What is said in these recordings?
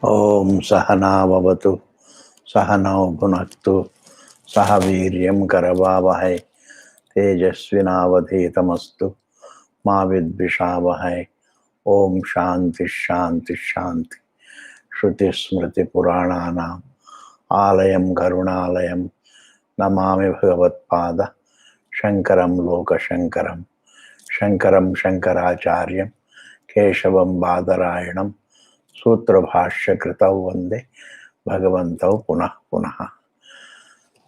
Om Sahana Vavatu Sahanao Bhunaktu Sahaviryam Karavavahai Tejasvinavadhetamastu Ma Vidvishavahai. Om Shanti Shanti Shanti Shruti Smriti Purananam Alayam Karunalayam Namami Bhagavatpada Shankaram Loka Shankaram Shankaram Shankaracharyam Keshavam Badarayanam Sutra Bhashya Kritau Vande Bhagavantau Punah Punah.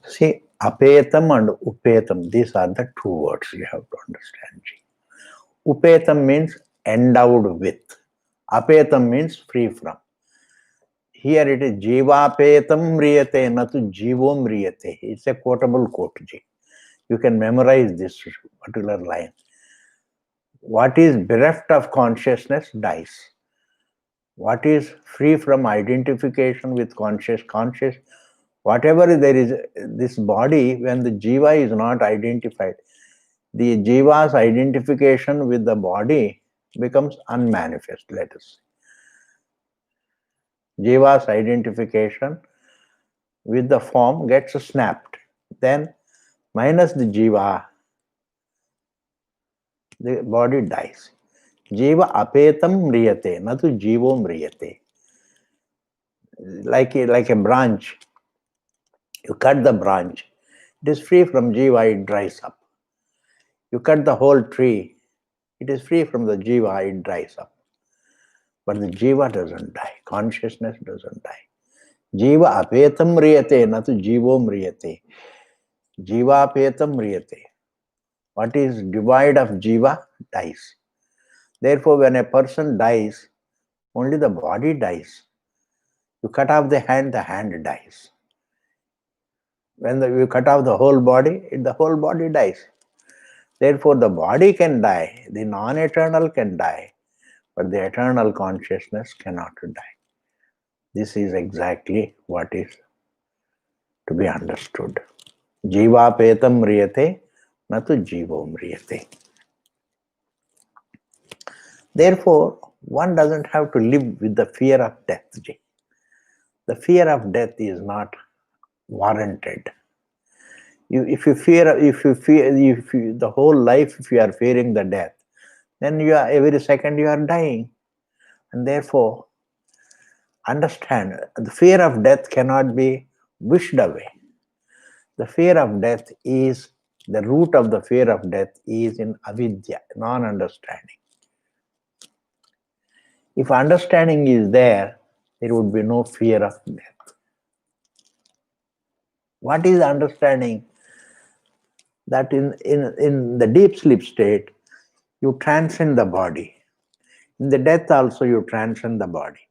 See, apetam and upetam, these are the two words you have to understand. Upetam means endowed with. Apetam means free from. Here it is jivapetam mriyate, natu jivo mriyate. It's a quotable quote. You can memorize this particular line. What is bereft of consciousness dies. What is free from identification with conscious, whatever there is, this body, when the jiva is not identified, the jiva's identification with the body becomes unmanifest, let us say. Jiva's identification with the form gets snapped. Then, minus the jiva, the body dies. Jiva apetam mriyate, natu jivo mriyate. Like a branch, you cut the branch, it is free from jiva, it dries up. You cut the whole tree, it is free from the jiva, it dries up. But the jiva doesn't die, consciousness doesn't die. Jiva apetam mriyate, natu jivo mriyate. Jiva apetam mriyate. What is devoid of jiva dies. Therefore, when a person dies, only the body dies. You cut off the hand dies. When you cut off the whole body dies. Therefore, the body can die, the non-eternal can die, but the eternal consciousness cannot die. This is exactly what is to be understood. Jiva petam mriyate, natu jivo mriyate. Therefore, one doesn't have to live with the fear of death. The fear of death is not warranted. If you the whole life, if you are fearing the death, then every second you are dying. And therefore, understand, the fear of death cannot be wished away. The fear of death is, the root of the fear of death is in avidya, non-understanding. If understanding is there would be no fear of death. What is understanding? That in the deep sleep state, you transcend the body. In the death also you transcend the body.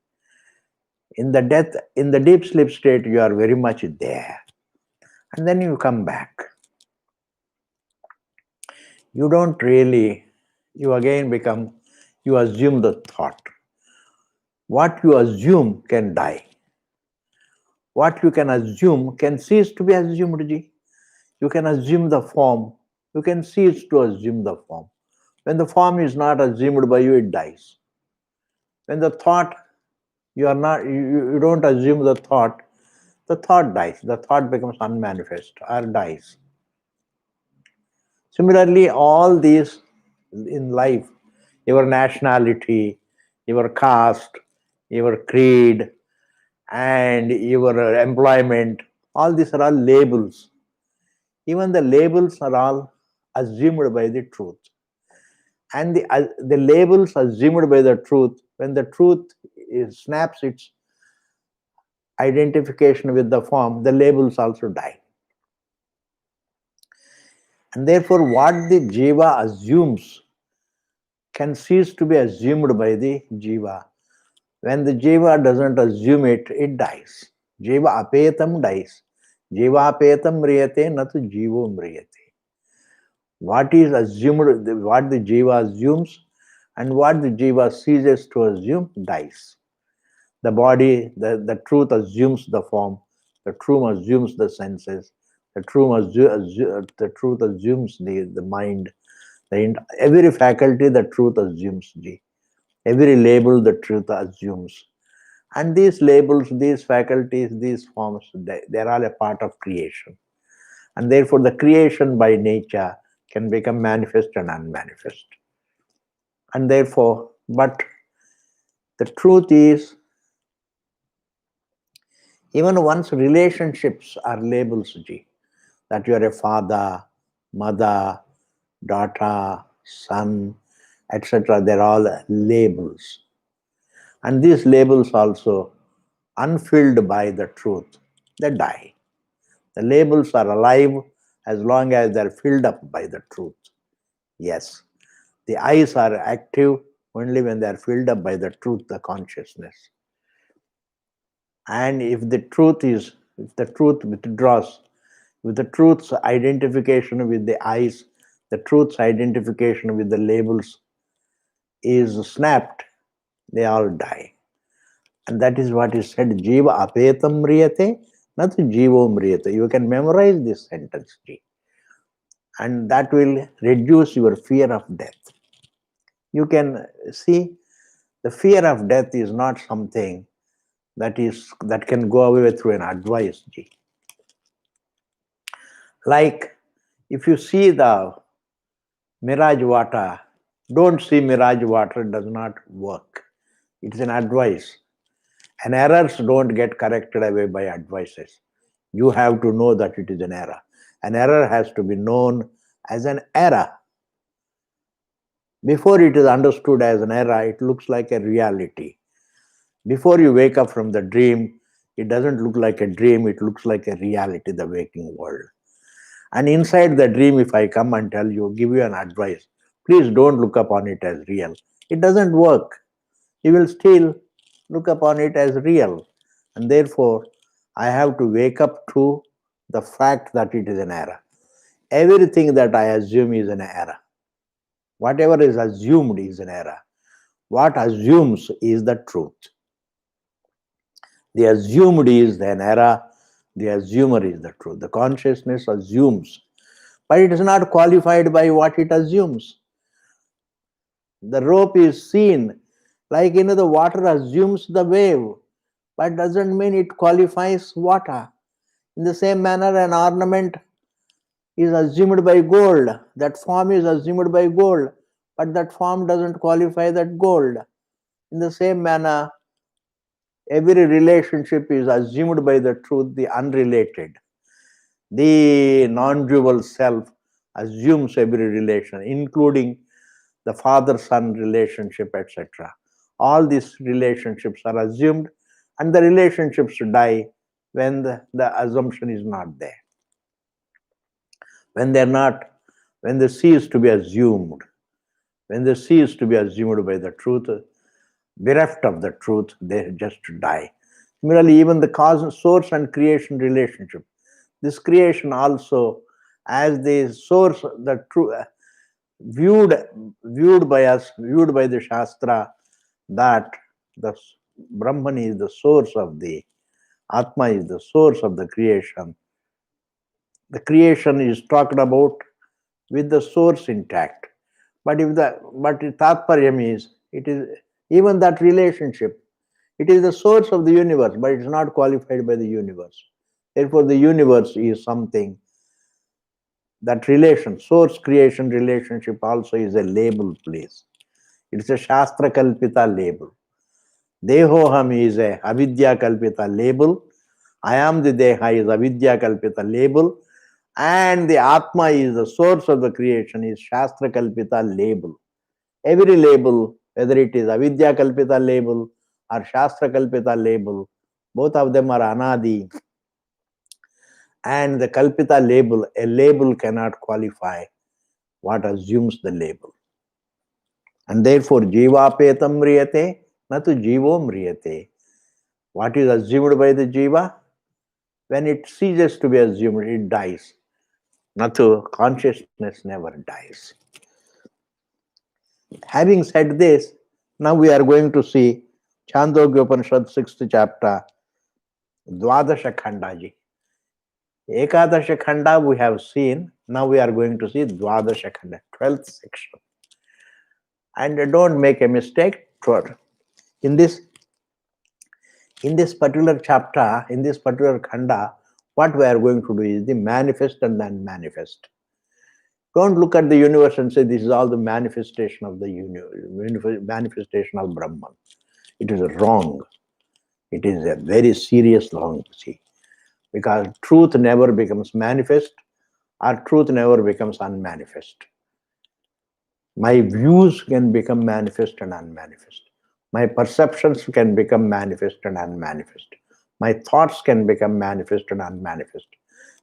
In the deep sleep state, you are very much there. And then you come back. You don't really, you assume the thought. What you assume can die. What you can assume can cease to be assumed. You can assume the form. You can cease to assume the form. When the form is not assumed by you, it dies. When the thought, you don't assume the thought dies. The thought becomes unmanifest or dies. Similarly, all these in life, your nationality, your caste, your creed, and your employment, all these are all labels. Even the labels are all assumed by the truth. And the labels assumed by the truth, when the truth snaps its identification with the form, the labels also die. And therefore, what the jiva assumes can cease to be assumed by the jiva. When the jiva doesn't assume it, it dies. Jiva apetam dies. Jiva apetam mriyate, natu jivo mriyate. What is assumed, what the jiva assumes and what the jiva ceases to assume dies. The body, the truth assumes the form, the truth assumes the senses, the truth assumes the mind, every faculty the truth assumes. Every label the truth assumes. And these labels, these faculties, these forms, they're all a part of creation. And therefore the creation by nature can become manifest and unmanifest. And therefore, but the truth is, even one's relationships are labels, Ji. That you are a father, mother, daughter, son, etc. They're all labels. And these labels also, unfilled by the truth, they die. The labels are alive as long as they're filled up by the truth. Yes, the eyes are active only when they're filled up by the truth, the consciousness. And if the truth withdraws, with the truth's identification with the eyes, the truth's identification with the labels is snapped, they all die. And that is what is said, Jiva apetam mriyate, not jivo mriyate. You can memorize this sentence, Ji. And that will reduce your fear of death. You can see the fear of death is not something that can go away through an advice, Ji. Like if you see the mirage water, don't see mirage water, does not work. It's an advice. And errors don't get corrected away by advices. You have to know that it is an error. An error has to be known as an error. Before it is understood as an error, it looks like a reality. Before you wake up from the dream, it doesn't look like a dream, it looks like a reality, the waking world. And inside the dream, if I come and tell you, give you an advice, please don't look upon it as real. It doesn't work. You will still look upon it as real. And therefore, I have to wake up to the fact that it is an error. Everything that I assume is an error. Whatever is assumed is an error. What assumes is the truth. The assumed is an error. The assumer is the truth. The consciousness assumes, but it is not qualified by what it assumes. The rope is seen, like the water assumes the wave, but doesn't mean it qualifies water. In the same manner, an ornament is assumed by gold. That form is assumed by gold, but that form doesn't qualify that gold. In the same manner, every relationship is assumed by the truth, the unrelated. The non-dual self assumes every relation, including the father-son relationship, etc. All these relationships are assumed, and the relationships die when the assumption is not there. When they cease to be assumed, when they cease to be assumed by the truth, bereft of the truth, they just die. Similarly, even the cause, source and creation relationship. This creation also, as the source, the true, viewed by us, viewed by the Shastra, that the Brahman is the source of the Atma, is the source of the creation. The creation is talked about with the source intact. But Tatparyam is, it is even that relationship, it is the source of the universe, but it's not qualified by the universe. Therefore, the universe is something, that relation, source creation relationship also is a label place. It's a Shastra Kalpita label. Dehoham is a Avidya Kalpita label. I am the Deha is Avidya Kalpita label. And the Atma is the source of the creation, is Shastra Kalpita label. Every label, whether it is Avidya Kalpita label or Shastra Kalpita label, both of them are Anadi. And the Kalpita label, a label cannot qualify what assumes the label. And therefore, Jiva Petam Mriyate, natu Jivo Mriyate. What is assumed by the Jiva? When it ceases to be assumed, it dies. Natu, consciousness never dies. Having said this, now we are going to see Chhandogya Upanishad 6th chapter, Dwadasha Khandaji. Ekadasha Khanda we have seen, now we are going to see Dwadasha Khanda, 12th section. And don't make a mistake, in this, In this particular chapter, in this particular khanda, what we are going to do is the manifest and the unmanifest. Don't look at the universe and say this is all the manifestation of the universe, manifestation of Brahman. It is wrong. It is a very serious wrong, see, because truth never becomes manifest or truth never becomes unmanifest. My views can become manifest and unmanifest. My perceptions can become manifest and unmanifest. My thoughts can become manifest and unmanifest.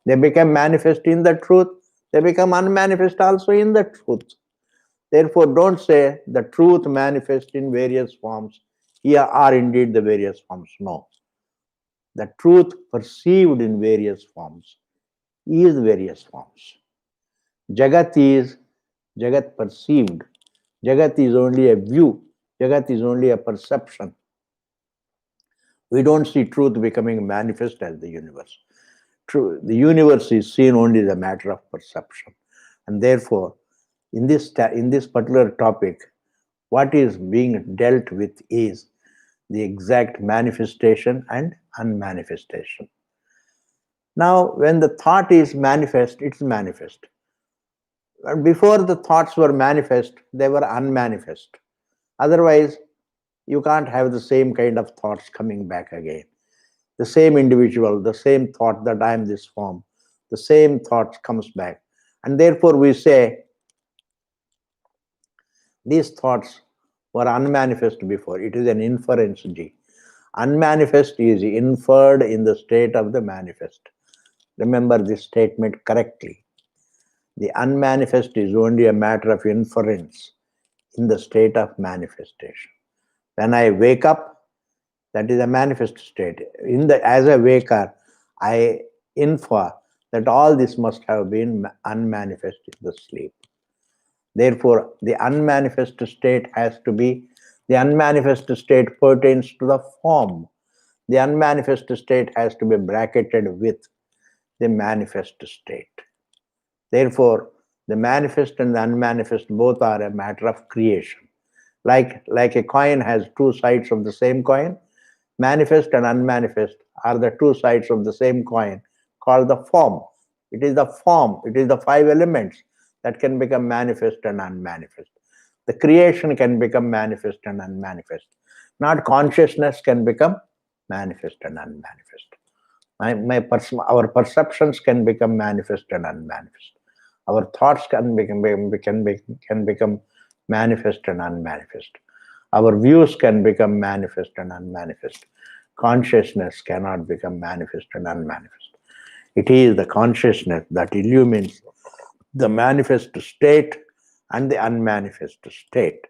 They become manifest in the truth. They become unmanifest also in the truth. Therefore, don't say the truth manifests in various forms. Here are indeed the various forms. No. The truth perceived in various forms is various forms. Jagat is Jagat perceived. Jagat is only a view. Jagat is only a perception. We don't see truth becoming manifest as the universe. True, the universe is seen only as a matter of perception. And therefore, in this particular topic, what is being dealt with is the exact manifestation and unmanifestation. Now, when the thought is manifest, it's manifest. And before the thoughts were manifest, they were unmanifest. Otherwise, you can't have the same kind of thoughts coming back again. The same individual, the same thought that I am this form, the same thought comes back. And therefore we say these thoughts were unmanifest before. It is an inference, G. Unmanifest is inferred in the state of the manifest. Remember this statement correctly. The unmanifest is only a matter of inference in the state of manifestation. When I wake up, that is a manifest state. As a waker, I infer that all this must have been unmanifest in the sleep. Therefore, the unmanifest state pertains to the form. The unmanifest state has to be bracketed with the manifest state. Therefore, the manifest and the unmanifest both are a matter of creation. Like a coin has two sides of the same coin, manifest and unmanifest are the two sides of the same coin called the form. It is the form, it is the five elements that can become manifest and unmanifest. The creation can become manifest and unmanifest. Not consciousness can become manifest and unmanifest. Our perceptions can become manifest and unmanifest. Our thoughts can become manifest and unmanifest. Our views can become manifest and unmanifest. Consciousness cannot become manifest and unmanifest. It is the consciousness that illumines the manifest state and the unmanifest state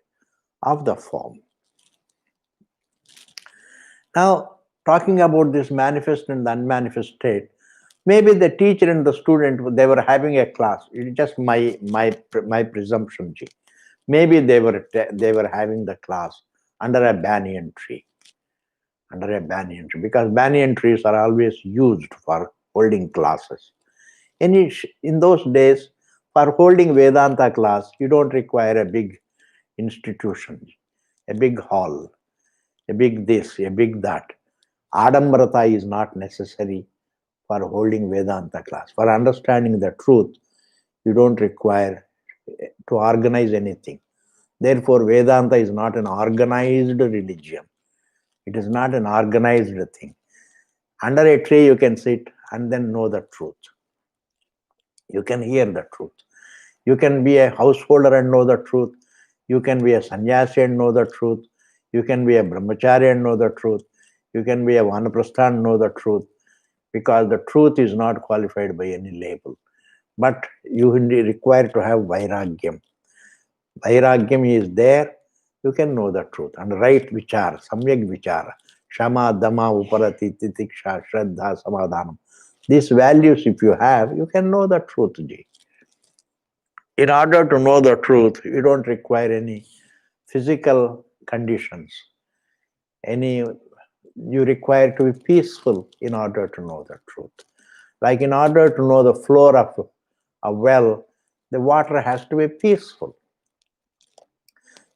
of the form. Now, talking about this manifest and the unmanifest state, maybe the teacher and the student, they were having a class. It's just my presumption, G. Maybe they were having the class under a banyan tree. Under a banyan tree, because banyan trees are always used for holding classes. In those days, for holding Vedanta class, you don't require a big institution, a big hall, a big this, a big that. Adambrata is not necessary for holding Vedanta class. For understanding the truth, you don't require to organize anything. Therefore, Vedanta is not an organized religion. It is not an organized thing. Under a tree, you can sit and then know the truth. You can hear the truth. You can be a householder and know the truth. You can be a sannyasi and know the truth. You can be a brahmachari and know the truth. You can be a vanaprastha and know the truth. Because the truth is not qualified by any label. But you require to have vairagyam. Vairagyam is there, you can know the truth. And right vichara, samyak vichara, shama, dhamma, uparati, titiksha, shraddha, samadhanam. These values, if you have, you can know the truth, Ji. In order to know the truth, you don't require any physical conditions. You require to be peaceful in order to know the truth. Like in order to know the floor of a well, the water has to be peaceful.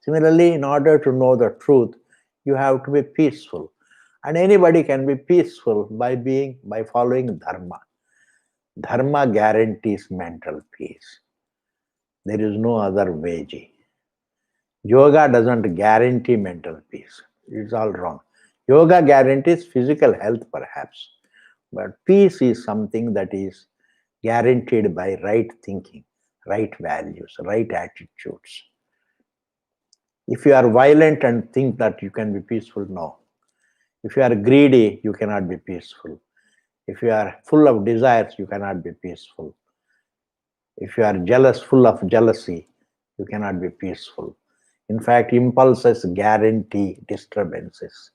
Similarly, in order to know the truth, you have to be peaceful. And anybody can be peaceful by following dharma. Dharma guarantees mental peace. There is no other way. Yoga doesn't guarantee mental peace. It's all wrong. Yoga guarantees physical health, perhaps, but peace is something that is guaranteed by right thinking, right values, right attitudes. If you are violent and think that you can be peaceful, no. If you are greedy, you cannot be peaceful. If you are full of desires, you cannot be peaceful. If you are jealous, full of jealousy, you cannot be peaceful. In fact, impulses guarantee disturbances.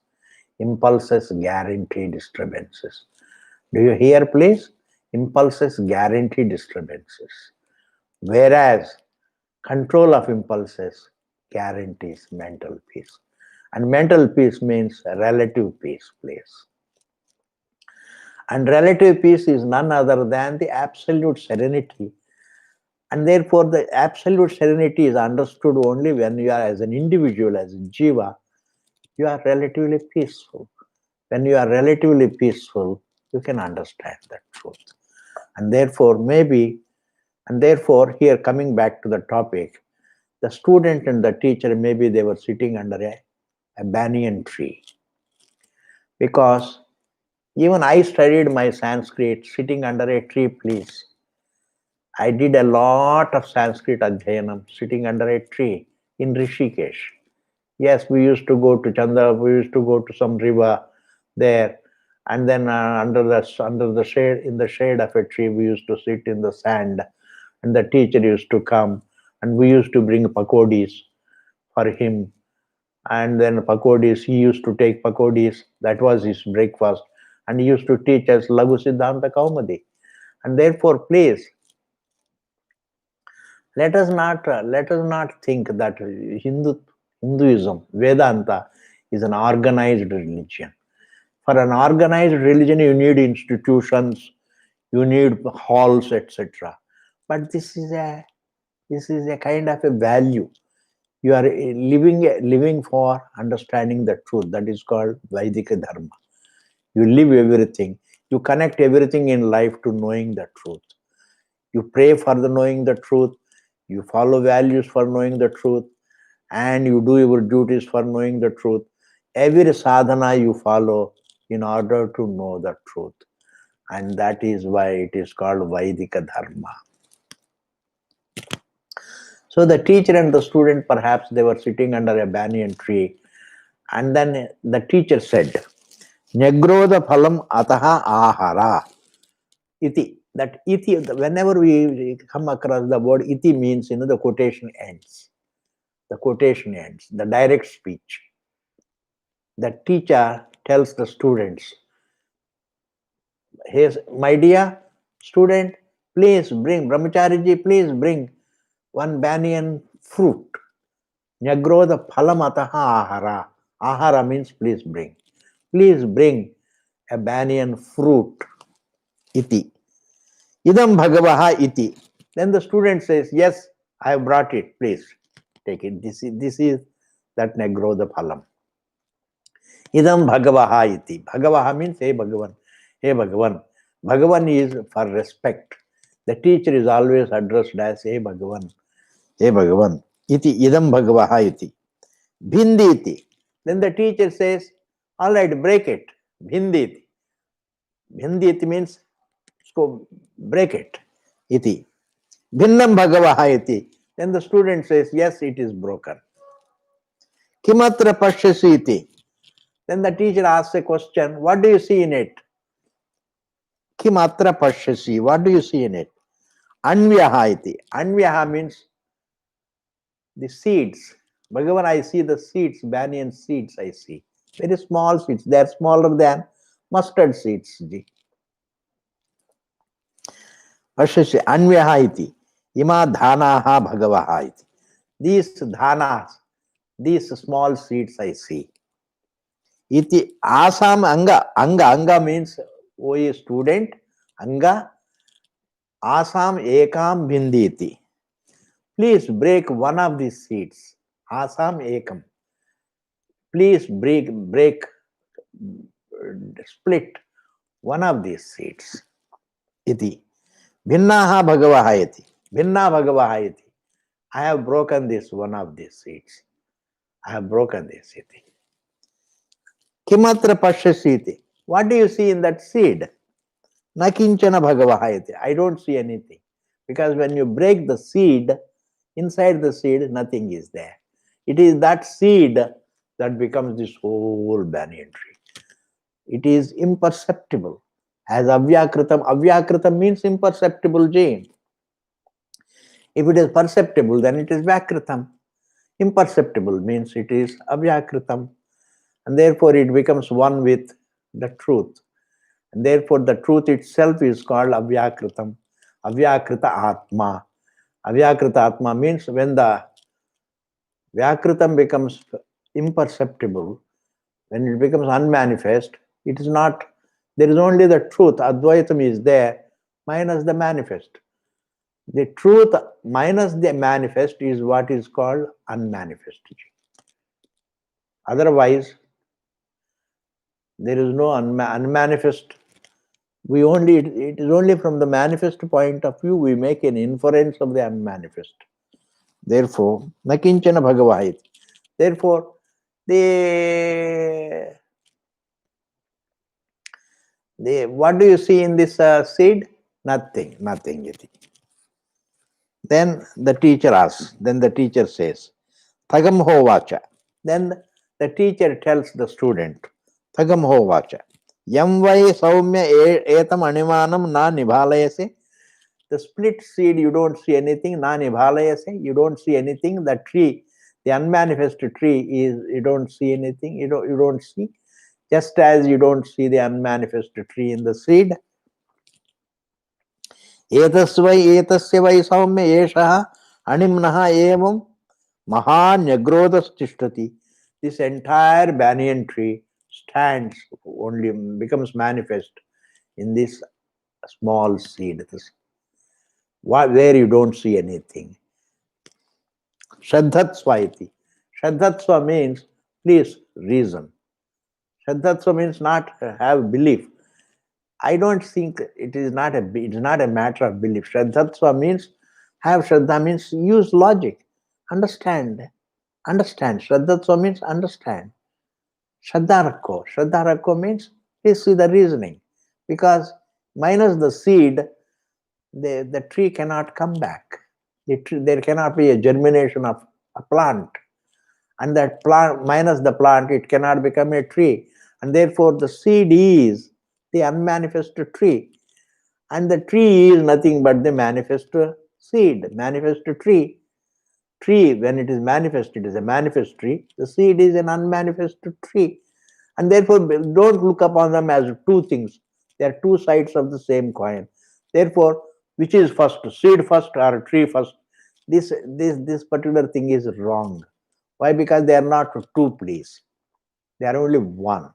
Impulses guarantee disturbances. Do you hear, please? Impulses guarantee disturbances. Whereas control of impulses guarantees mental peace. And mental peace means relative peace, please. And relative peace is none other than the absolute serenity. And therefore, the absolute serenity is understood only when you are, as an individual, as a jiva, you are relatively peaceful. When you are relatively peaceful, you can understand that truth. And therefore, here coming back to the topic, the student and the teacher, maybe they were sitting under a banyan tree. Because even I studied my Sanskrit sitting under a tree, please. I did a lot of Sanskrit adhyanam sitting under a tree in Rishikesh. Yes, we used to go to we used to go to some river there, and then under the shade, in the shade of a tree, we used to sit in the sand, and the teacher used to come, and we used to bring pakodis for him, and then pakodis, he used to take pakodis, that was his breakfast, and he used to teach us Lagu Siddhanta Kaumadi. And therefore, please, let us not think that Hinduism, Vedanta, is an organized religion. For an organized religion, you need institutions, you need halls, etc. But this is a kind of a value. You are living for understanding the truth. That is called Vaidika Dharma. You live everything. You connect everything in life to knowing the truth. You pray for the knowing the truth. You follow values for knowing the truth, and you do your duties for knowing the truth. Every sadhana you follow in order to know the truth. And that is why it is called Vaidika Dharma. So the teacher and the student, perhaps they were sitting under a banyan tree, and then the teacher said, Nyagrodha phalam ataha ahara. Iti. That iti, whenever we come across the word iti, means, the quotation ends. The quotation ends, the direct speech. The teacher tells the students, hey, my dear student, please bring, Brahmachariji, please bring one banyan fruit. Nyagrodha phalamataha ahara. Ahara means please bring. Please bring a banyan fruit. Iti. Idam bhagavaha iti. Then the student says, yes, I have brought it, please take it. This is that Nyagrodha phalam. Idam bhagavaha iti. Bhagavaha means, hey Bhagavan. Hey Bhagavan. Bhagavan is for respect. The teacher is always addressed as, hey Bhagavan. Hey Bhagavan. Iti idam bhagavaha iti. Bhindi iti. Then the teacher says, all right, break it. Bhindi iti. Bhindi iti means, so break it. Iti. Bhinnam bhagavaha iti. Then the student says, yes, it is broken. Kimatra pashyasi iti. Then the teacher asks a question, what do you see in it? Kimatra pashyasi, what do you see in it? Anvyaha iti. Anvyaha means the seeds. Bhagavan, I see the seeds, banyan seeds I see. Very small seeds. They are smaller than mustard seeds. Pashyasi anvyaha iti. Ima dhanaha bhagavaha iti. These dhanas, these small seeds I see. Iti asam anga. Anga means, O a student, anga asam ekam bhindi iti. Please break one of these seeds. Asam ekam. Please break split one of these seeds. Iti. Bhinnaha bhagavaha iti. Bhinna bhagavaha iti. I have broken this one of these seeds. I have broken this iti. Kimatra pashyasi iti. What do you see in that seed? Na kinchana bhagavaha iti. I don't see anything. Because when you break the seed, inside the seed, nothing is there. It is that seed that becomes this whole banyan tree. It is imperceptible. As avyakritam, avyakritam means imperceptible gene. If it is perceptible, then it is vyakritam. Imperceptible means it is avyakritam. And therefore it becomes one with the truth. And therefore the truth itself is called avyakritam. Avyakrita atma. Avyakrita atma means when the vyakritam becomes imperceptible, when it becomes unmanifest, it is not, there is only the truth. Advaitam is there minus the manifest. The truth minus the manifest is what is called unmanifest. Otherwise, there is no unmanifest. It is only from the manifest point of view we make an inference of the unmanifest. Therefore, na kinchana bhagavahit. Therefore, what do you see in this seed? Nothing. Then the teacher asks, then the teacher says, Thagam hovacha. Then the teacher tells the student, Thagam hovacha. Yam vai saumya etam animanam na nibhalayase. The split seed, you don't see anything, na nibhalayase, you don't see anything. The tree, the unmanifest tree is, you don't see anything, you don't see. Just as you don't see the unmanifest tree in the seed. Etasya vai saumya eshaha animnaha evam mahanyagrodhastishtati. This entire banyan tree stands, only becomes manifest in this small seed, where you don't see anything. Shraddhatsva iti. Shraddhatsva means please reason. Shraddhatsva means not have belief. I don't think it is not a matter of belief. Shraddhatsva means have shraddha means use logic. Understand. Shraddhatsva means understand. Shraddha means please see the reasoning. Because minus the seed, the tree cannot come back. There cannot be a germination of a plant. And that plant, minus the plant, it cannot become a tree. And therefore the seed is the unmanifest tree. And the tree is nothing but the manifest seed, manifest tree. Tree, when it is manifest, it is a manifest tree. The seed is an unmanifest tree. And therefore, don't look upon them as two things. They are two sides of the same coin. Therefore, which is first, seed first or tree first? This particular thing is wrong. Why? Because they are not two, please. They are only one.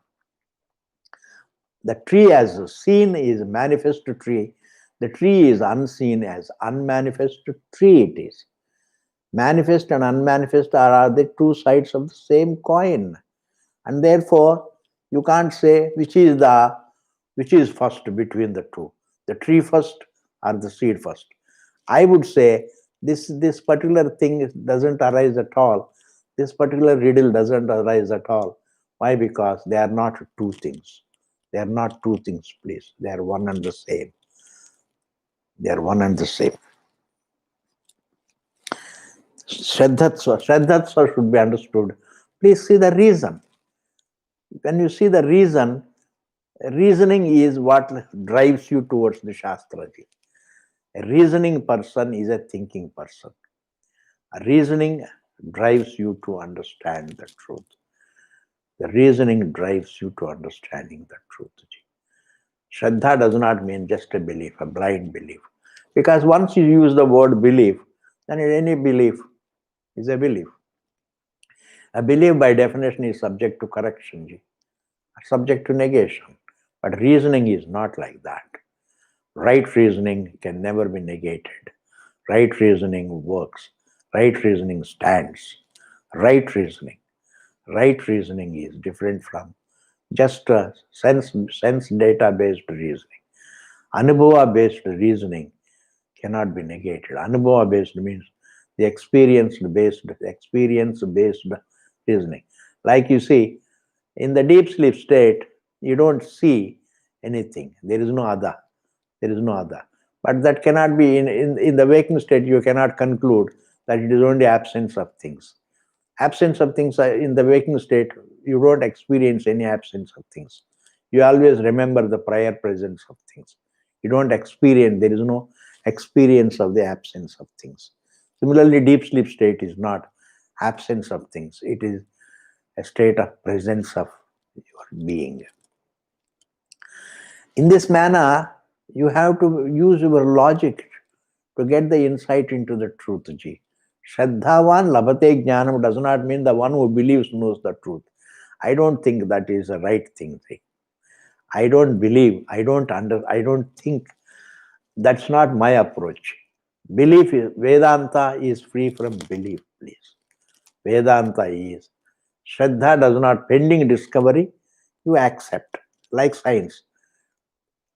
The tree as seen is manifest tree. The tree is unseen as unmanifest tree it is. Manifest and unmanifest are the two sides of the same coin. And therefore, you can't say which is first between the two. The tree first or the seed first. I would say this particular thing doesn't arise at all. This particular riddle doesn't arise at all. Why? Because they are not two things. They are not two things, please. They are one and the same. They are one and the same. Shraddhatsva should be understood. Please see the reason. When you see the reason, reasoning is what drives you towards the Shastra. A reasoning person is a thinking person. A reasoning drives you to understand the truth. The reasoning drives you to understanding the truth. Shraddha does not mean just a belief, a blind belief. Because once you use the word belief, then any belief is a belief. A belief by definition is subject to correction, subject to negation. But reasoning is not like that. Right reasoning can never be negated. Right reasoning works. Right reasoning stands. Right reasoning is different from just sense data based reasoning. Anubhava based reasoning cannot be negated. Anubhava based means the experience based reasoning. Like you see, in the deep sleep state, you don't see anything. There is no other. There is no other. But that cannot be in the waking state, you cannot conclude that it is only absence of things. Absence of things in the waking state, you don't experience any absence of things. You always remember the prior presence of things. You don't experience, there is no experience of the absence of things. Similarly, deep sleep state is not absence of things. It is a state of presence of your being. In this manner, you have to use your logic to get the insight into the truth, Ji. Shraddhavan labhate jnanam does not mean the one who believes knows the truth. I don't think that is the right thing. See. I don't believe, I don't think. That's not my approach. Belief is, Vedanta is free from belief, please. Vedanta is. Shraddha does not, pending discovery, you accept. Like science.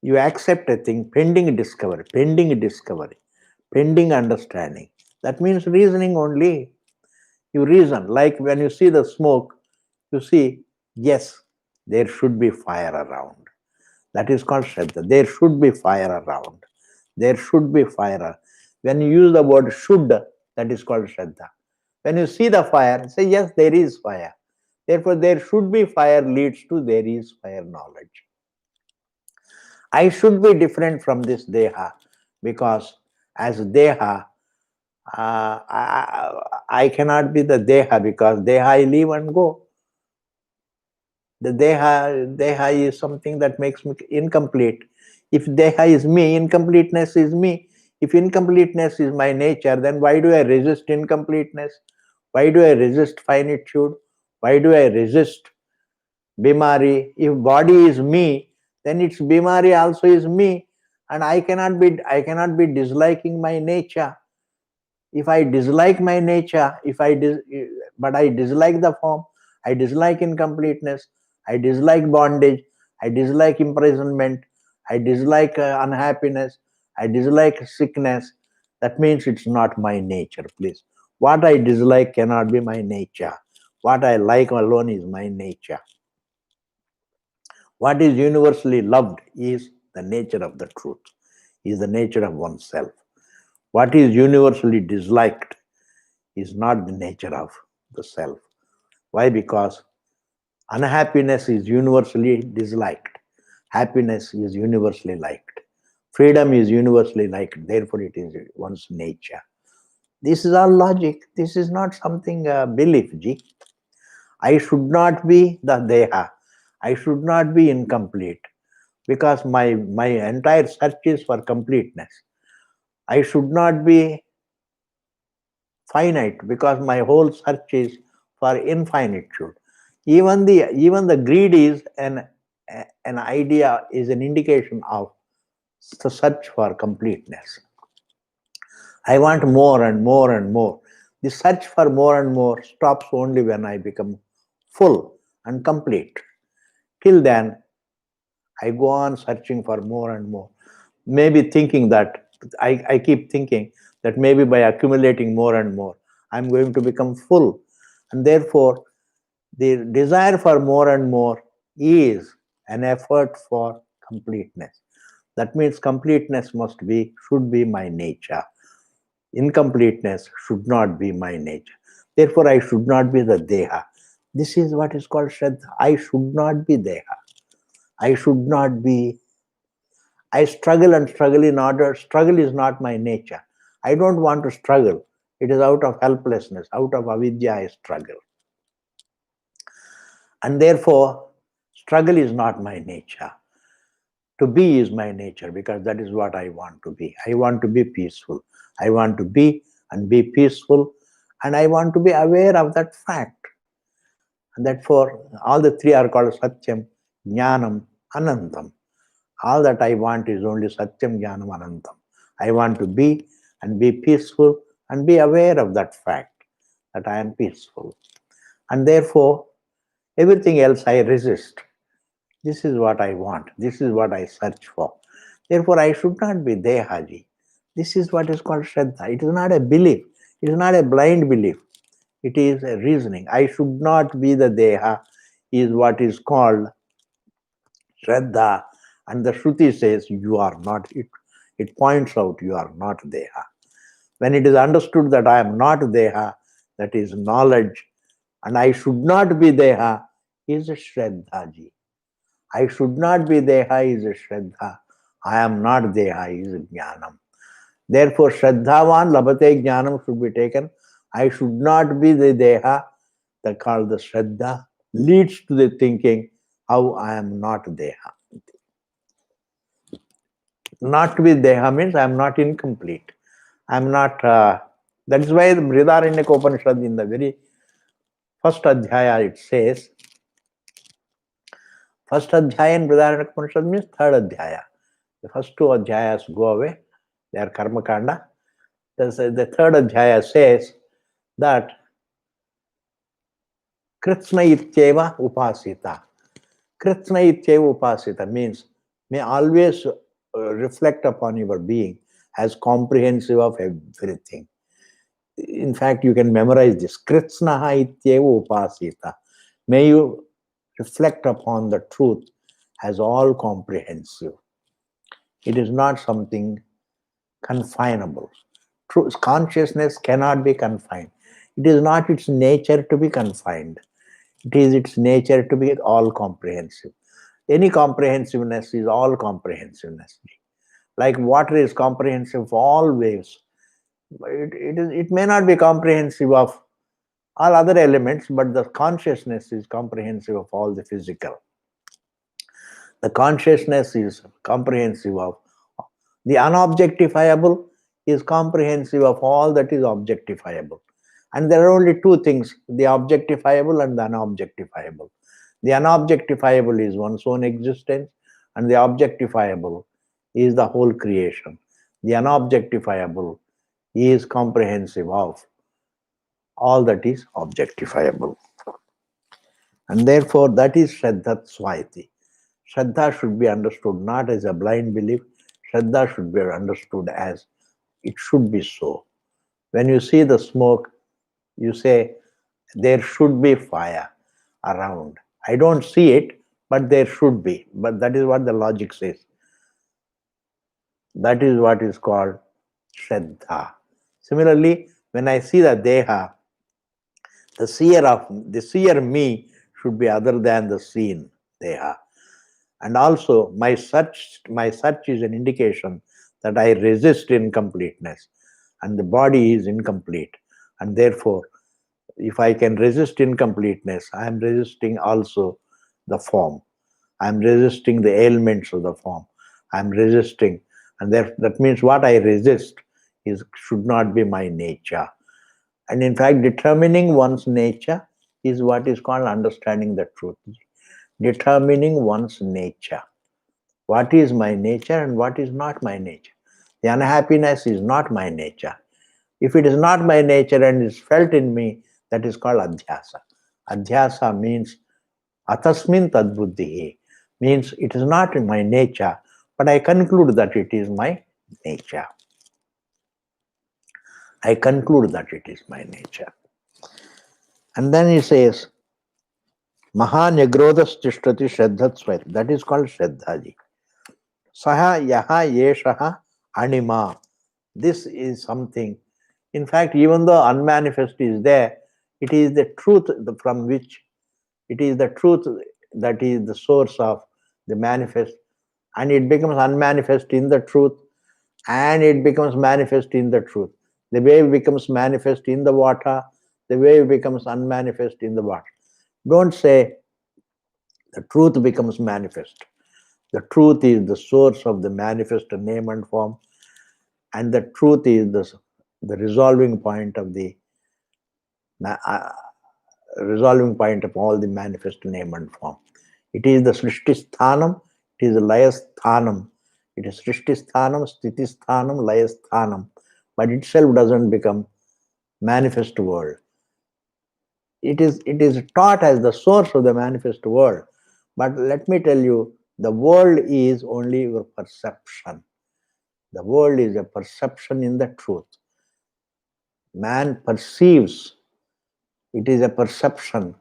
You accept a thing, pending discovery, pending understanding. That means reasoning only. You reason. Like when you see the smoke, you see, yes, there should be fire around. That is called Shraddha. There should be fire around. There should be fire. When you use the word should, that is called Shraddha. When you see the fire, say, yes, there is fire. Therefore, there should be fire leads to there is fire knowledge. I should be different from this Deha because as Deha, I cannot be the Deha because Deha I leave and go. The Deha is something that makes me incomplete. If Deha is me, incompleteness is me. If incompleteness is my nature, then why do I resist incompleteness? Why do I resist finitude? Why do I resist Bimari? If body is me, then its Bimari also is me. And I cannot be disliking my nature. If I dislike my nature, but I dislike the form, I dislike incompleteness, I dislike bondage, I dislike imprisonment, I dislike unhappiness, I dislike sickness, that means it's not my nature, please. What I dislike cannot be my nature. What I like alone is my nature. What is universally loved is the nature of the truth, is the nature of oneself. What is universally disliked is not the nature of the self. Why? Because unhappiness is universally disliked. Happiness is universally liked. Freedom is universally liked. Therefore, it is one's nature. This is all logic. This is not something belief, Ji. I should not be the Deha. I should not be incomplete because my entire search is for completeness. I should not be finite because my whole search is for infinitude. Even the greed is an idea, is an indication of the search for completeness. I want more and more and more. The search for more and more stops only when I become full and complete. Till then, I go on searching for more and more. Maybe thinking that, I keep thinking that maybe by accumulating more and more, I'm going to become full. And therefore, the desire for more and more is an effort for completeness. That means completeness should be my nature. Incompleteness should not be my nature. Therefore, I should not be the Deha. This is what is called Shraddha. I should not be Deha. I should not be. I struggle and struggle in order. Struggle is not my nature. I don't want to struggle. It is out of helplessness, out of avidya I struggle. And therefore, struggle is not my nature. To be is my nature because that is what I want to be. I want to be peaceful. I want to be and be peaceful. And I want to be aware of that fact. And therefore, all the three are called Satyam, Jnanam, Anantam. All that I want is only Satyam, Jnanam, Anantam. I want to be and be peaceful and be aware of that fact that I am peaceful. And therefore, everything else I resist. This is what I want. This is what I search for. Therefore, I should not be Dehaji. This is what is called Shraddha. It is not a belief. It is not a blind belief. It is a reasoning. I should not be the Deha is what is called Shraddha. And the Shruti says you are not. It points out you are not Deha. When it is understood that I am not Deha, that is knowledge, and I should not be Deha, is Shraddhaji. I should not be Deha is Shraddha. I am not Deha is Jnanam. Therefore, Shraddhavan Labate Jnanam should be taken. I should not be the Deha, that called the Shraddha, leads to the thinking how I am not Deha. Not to be Deha means I am not incomplete. I am not, that is why the Brihadaranyaka Upanishad in the very first adhyaya it says, first adhyaya in Brihadaranyaka Upanishad means third adhyaya. The first two adhyayas go away, they are karma kanda. The third adhyaya says that Kritsna ityeva upasita. Kritsna ityeva upasita means may always reflect upon your being as comprehensive of everything. In fact, you can memorize this. Kritsna ityeva upasita. May you reflect upon the truth as all comprehensive. It is not something confinable. Truth, consciousness cannot be confined. It is not its nature to be confined. It is its nature to be all comprehensive. Any comprehensiveness is all comprehensiveness. Like water is comprehensive for all waves. It may not be comprehensive of all other elements, but the consciousness is comprehensive of all the physical. The consciousness is comprehensive of the unobjectifiable, is comprehensive of all that is objectifiable. And there are only two things, the objectifiable and the unobjectifiable. The unobjectifiable is one's own existence, and the objectifiable is the whole creation. The unobjectifiable is comprehensive of all that is objectifiable. And therefore, that is Shraddha Swaiti. Shraddha should be understood not as a blind belief. Shraddha should be understood as it should be so. When you see the smoke, you say, there should be fire around. I don't see it, but there should be. But that is what the logic says. That is what is called Shraddha. Similarly, when I see the Deha, the seer me should be other than the seen Deha. And also my search is an indication that I resist incompleteness, and the body is incomplete. And therefore, if I can resist incompleteness, I am resisting also the form. I am resisting the ailments of the form. I am resisting, and that means what I resist should not be my nature. And in fact, determining one's nature is what is called understanding the truth. Determining one's nature. What is my nature and what is not my nature? The unhappiness is not my nature. If it is not my nature and is felt in me, that is called adhyasa. Adhyasa means atasmin tadbuddhi, means it is not in my nature, but I conclude that it is my nature. I conclude that it is my nature. And then he says, Mahanagrodhas tishtati shraddhatsvait. That is called Shraddhaji. Saha yaha yeshaha anima. This is something. In fact, even though unmanifest is there, it is the truth from which, it is the truth that is the source of the manifest, and it becomes unmanifest in the truth, and it becomes manifest in the truth. The wave becomes manifest in the water, the wave becomes unmanifest in the water. Don't say the truth becomes manifest. The truth is the source of the manifest name and form, and the truth is the resolving point of the resolving point of all the manifest name and form. It is the Srishti Sthanam, it is the Laya Sthanam. It is Srishti Sthanam, Sthiti Sthanam, Laya Sthanam, but itself doesn't become manifest world. It is taught as the source of the manifest world, But let me tell you, the world is only your perception. The world is a perception in the truth. Man perceives, it is a perception.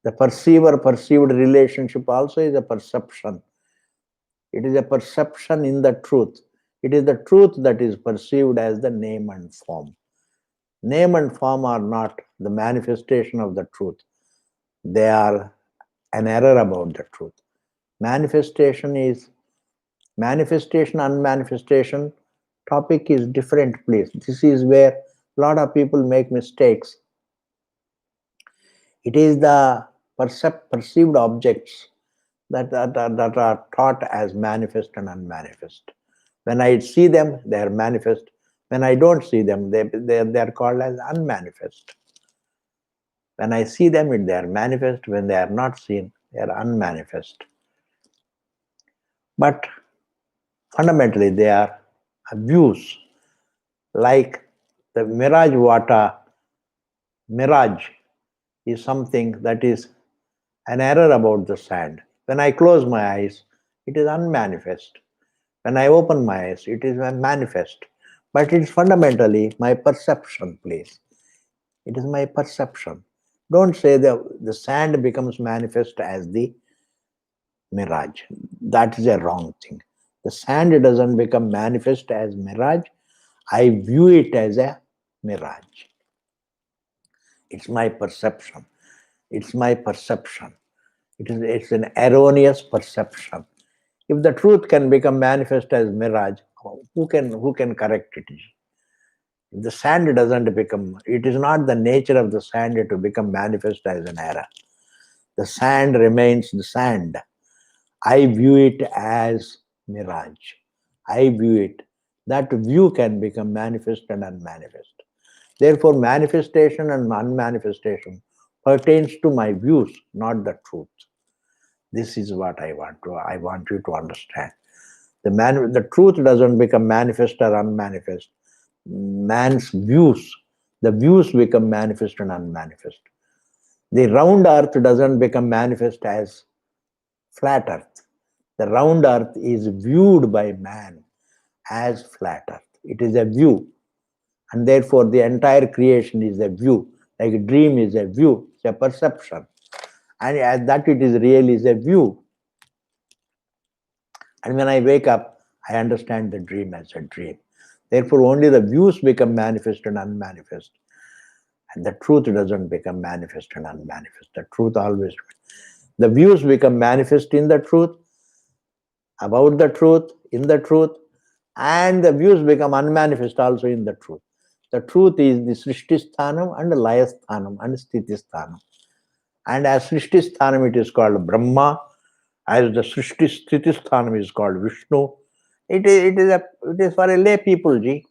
The perceiver-perceived relationship also is a perception. It is a perception in the truth. It is the truth that is perceived as the name and form. Name and form are not the manifestation of the truth. They are an error about the truth. Manifestation, unmanifestation, topic is different, please. This is where a lot of people make mistakes. It is the perceived objects that are taught as manifest and unmanifest. When I see them, they are manifest. When I don't see them, they are called as unmanifest. When I see them, they are manifest. When they are not seen, they are unmanifest. But fundamentally, they are views. Like the mirage water, mirage is something that is an error about the sand. When I close my eyes, it is unmanifest. When I open my eyes, it is manifest. But it is fundamentally my perception, please. It is my perception. Don't say the sand becomes manifest as the mirage. That is a wrong thing. The sand doesn't become manifest as mirage. I view it as a mirage. It's my perception. It's my perception. It's an erroneous perception. If the truth can become manifest as mirage, who can correct it? If the sand doesn't become, it is not the nature of the sand to become manifest as an error. The sand remains the sand. I view it as mirage. I view it. That view can become manifest and unmanifest. Therefore, manifestation and unmanifestation pertains to my views, not the truth. This is what I want you to understand. The truth doesn't become manifest or unmanifest. Man's views, the views become manifest and unmanifest. The round earth doesn't become manifest as flat earth. The round earth is viewed by man as flat earth. It is a view. And therefore, the entire creation is a view. Like a dream is a view, it's a perception. And as that it is real is a view. And when I wake up, I understand the dream as a dream. Therefore, only the views become manifest and unmanifest. And the truth doesn't become manifest and unmanifest. The truth always, the views become manifest in the truth, about the truth, in the truth, and the views become unmanifest also in the truth. The truth is the Srishtisthanam and Layasthanam and Sthitisthanam. And as Srishtisthanam it is called Brahma, as the Sthitisthanam is called Vishnu. It is for a lay people, ji.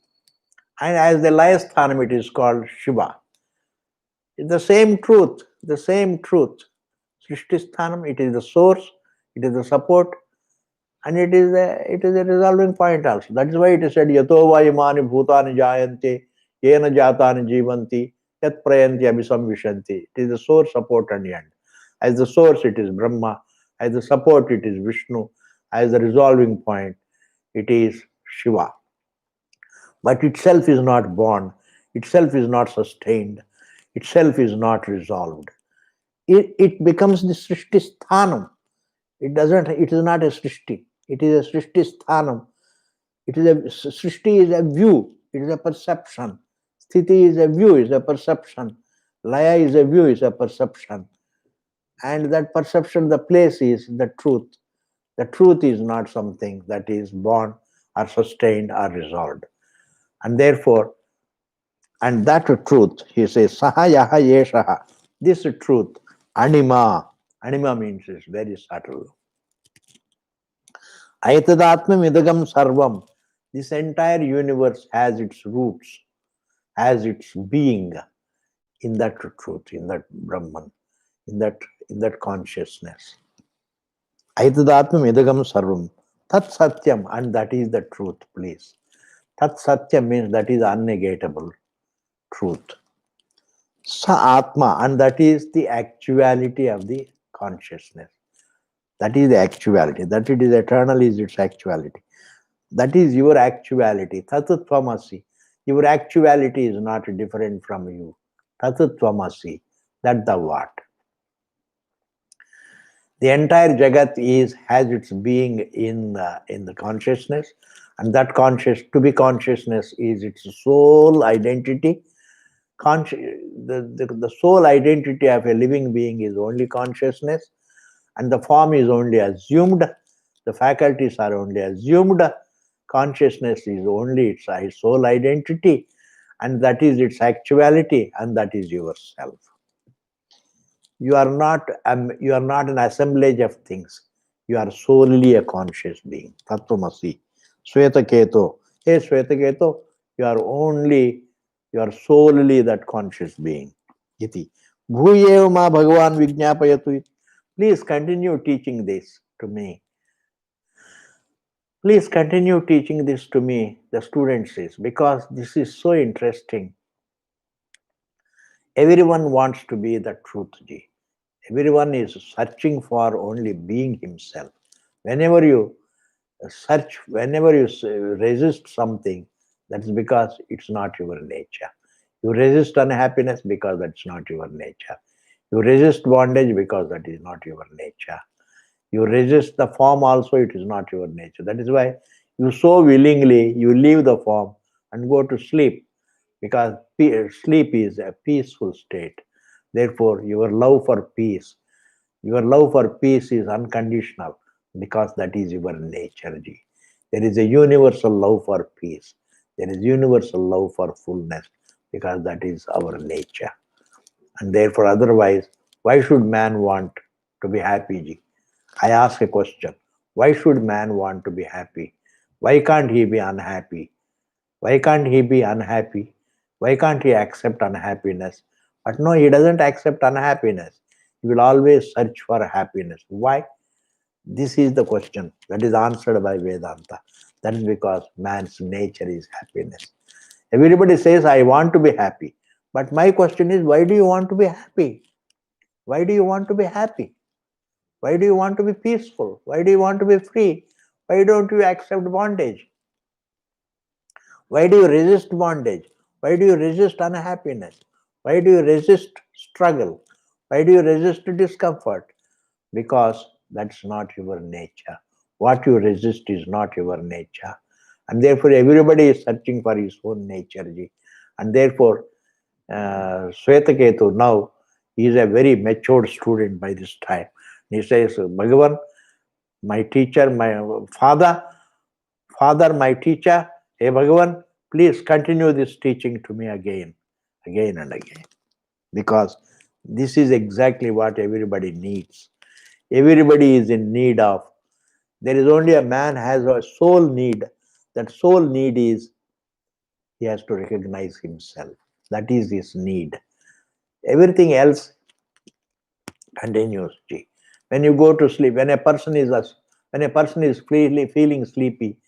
And as the Layasthanam it is called Shiva. It's the same truth, the same truth. Srishtisthanam, it is the source, it is the support, and it is a resolving point also. That is why it is said, Yato vayamani bhutani jayante, yena jatani jivanti, yat prayanti abhisamvishanti. It is the source, support, and end. As the source, it is Brahma. As the support, it is Vishnu. As the resolving point, it is Shiva. But itself is not born, itself is not sustained, itself is not resolved. It becomes the Srishtisthanam. It is not a Srishti. It is a Srishtisthanam. Srishti is a view, it is a perception. Sthiti is a view, is a perception. Laya is a view, is a perception. And that perception, the place is the truth. The truth is not something that is born or sustained or resolved. And therefore, and that truth, he says, Saha Yaha Yeshaha. This truth, Anima. Anima means it's very subtle. Aitadatma Midagam Sarvam. This entire universe has its roots, has its being in that truth, in that Brahman, in that consciousness. Aitadatma Midagam Sarvam. Tat Satyam, and that is the truth, please. Tat Satyam means that is unnegatable truth. Sa Atma, and that is the actuality of the consciousness. That is the actuality. That it is eternal is its actuality. That is your actuality. Tatattvamasi. Your actuality is not different from you. Tatattvamasi. That's the what. The entire Jagat has its being in the consciousness, and that to be consciousness is its sole identity. The sole identity of a living being is only consciousness, and the form is only assumed. The faculties are only assumed. Consciousness is only its sole identity, and that is its actuality, and that is yourself. You are not an assemblage of things. You are solely a conscious being. Tattvamasi. Swetaketo. Hey Swetaketo, you are solely that conscious being. Iti. Bhuyev ma Bhagavan Vijnapayatu. Please continue teaching this to me. Please continue teaching this to me, the student says, because this is so interesting. Everyone wants to be the truth, Ji. Everyone is searching for only being himself. Whenever you resist something, that's because it's not your nature. You resist unhappiness because that's not your nature. You resist bondage because that is not your nature. You resist the form also, it is not your nature. That is why you so willingly, you leave the form and go to sleep, because sleep is a peaceful state. Therefore, your love for peace is unconditional, because that is your nature. Ji. There is a universal love for peace. There is universal love for fullness, because that is our nature. And therefore, otherwise, why should man want to be happy, Ji? I ask a question. Why should man want to be happy? Why can't he be unhappy? Why can't he be unhappy? Why can't he accept unhappiness? But no, he doesn't accept unhappiness. He will always search for happiness. Why? This is the question that is answered by Vedanta. That is because man's nature is happiness. Everybody says, I want to be happy. But my question is, why do you want to be happy? Why do you want to be happy? Why do you want to be peaceful? Why do you want to be free? Why don't you accept bondage? Why do you resist bondage? Why do you resist unhappiness? Why do you resist struggle? Why do you resist discomfort? Because that's not your nature. What you resist is not your nature. And therefore, everybody is searching for his own nature. Ji. And therefore, Swetaketu now he is a very matured student by this time. He says, Bhagavan, my teacher, my father, my teacher, hey Bhagavan, please continue this teaching to me again and again. Because this is exactly what everybody needs. Everybody is in need of. There is only a man has a soul need. That soul need is he has to recognize himself. That is his need. Everything else continues. When you go to sleep, when a person is feeling sleepy,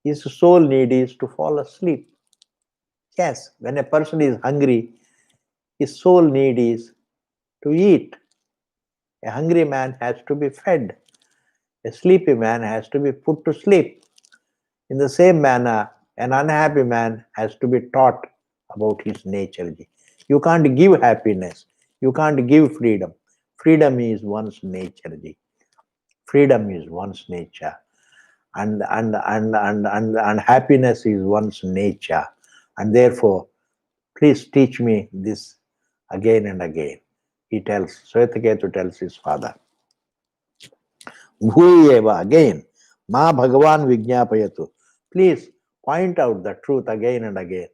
his sole need is to fall asleep. Yes, when a person is hungry, his sole need is to eat. A hungry man has to be fed. A sleepy man has to be put to sleep. In the same manner, an unhappy man has to be taught about his nature. You can't give happiness. You can't give freedom. Freedom is one's nature. Freedom is one's nature. And happiness is one's nature. And therefore, please teach me this again and again. Swetaketu tells his father. Bhuyeva, again, Ma Bhagavan Vijnapayatu. Please point out the truth again and again.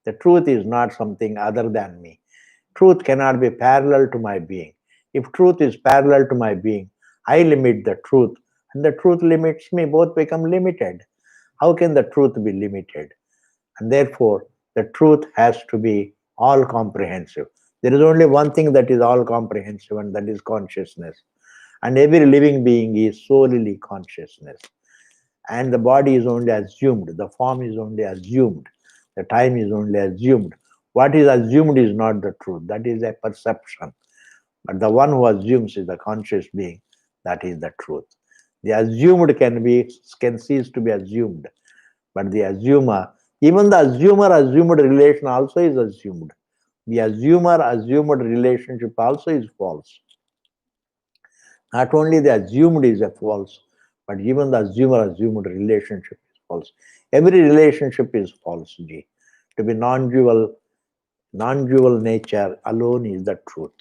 The truth is not something other than me. Truth cannot be parallel to my being. If truth is parallel to my being, I limit the truth, and the truth limits me. Both become limited. How can the truth be limited? And therefore, the truth has to be all comprehensive. There is only one thing that is all comprehensive, and that is consciousness. And every living being is solely consciousness. And the body is only assumed, the form is only assumed, the time is only assumed. What is assumed is not the truth, that is a perception. But the one who assumes is the conscious being. That is the truth. The assumed can cease to be assumed, but the assumer, even the assumed relation also is assumed. The assumed relationship also is false. Not only the assumed is a false, but even the assumed relationship is false. Every relationship is false, Ji. To be non-dual nature alone is the truth.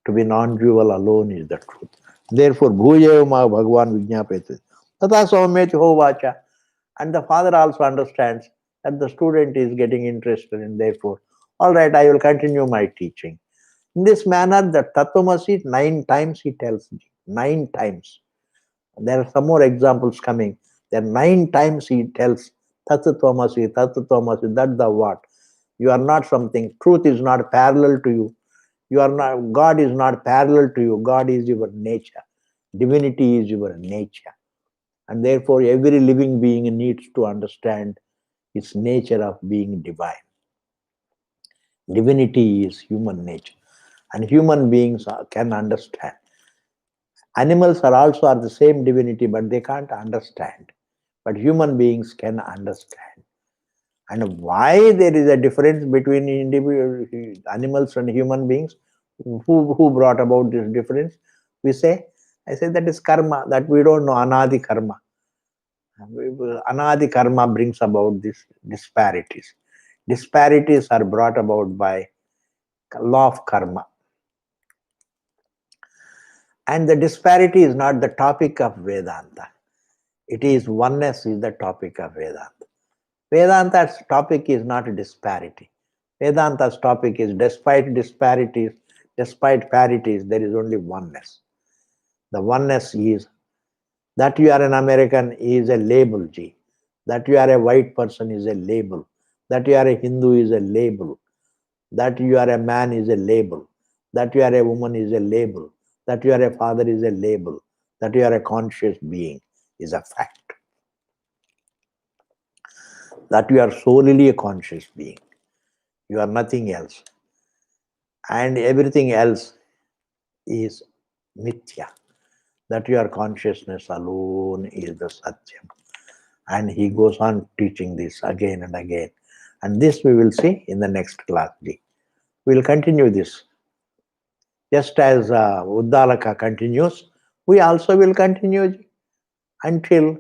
To be non-dual alone is the truth. Therefore, bhuyev ma bhagwan vijñapete. Tata saumyach hovacha. And the father also understands that the student is getting interested, and therefore, all right, I will continue my teaching. In this manner, the Tattvamasi 9 times he tells me. 9 times. There are some more examples coming. There are 9 times he tells Tattvamasi, Tattvamasi, that the what? You are not something. Truth is not parallel to you. You are not. God is not parallel to you. God is your nature. Divinity is your nature. And therefore, every living being needs to understand its nature of being divine. Divinity is human nature. And human beings can understand. Animals are the same divinity, but they can't understand. But human beings can understand. And why there is a difference between animals and human beings? Who brought about this difference? I say that is karma, that we don't know, anadi karma. Anadi karma brings about these disparities. Disparities are brought about by law of karma. And the disparity is not the topic of Vedanta. It is oneness is the topic of Vedanta. Vedanta's topic is not disparity. Vedanta's topic is despite disparities, despite parities, there is only oneness. The oneness is that you are an American is a label, G. That you are a white person is a label. That you are a Hindu is a label. That you are a man is a label. That you are a woman is a label. That you are a father is a label. That you are a conscious being is a fact. That you are solely a conscious being. You are nothing else. And everything else is mithya. That your consciousness alone is the satyam. And he goes on teaching this again and again. And this we will see in the next class. We will continue this. Just as Uddalaka continues, we also will continue until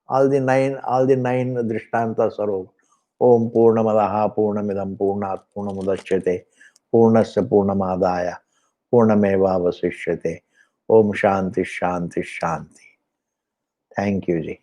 all the nine Drishtantas are over. Om Purnamadaha Purnamidam Purnat Purnamudachyate Purnasya Purnamadaya Purnameva Vasishyate. Om Shanti Shanti Shanti. Thank you, Ji.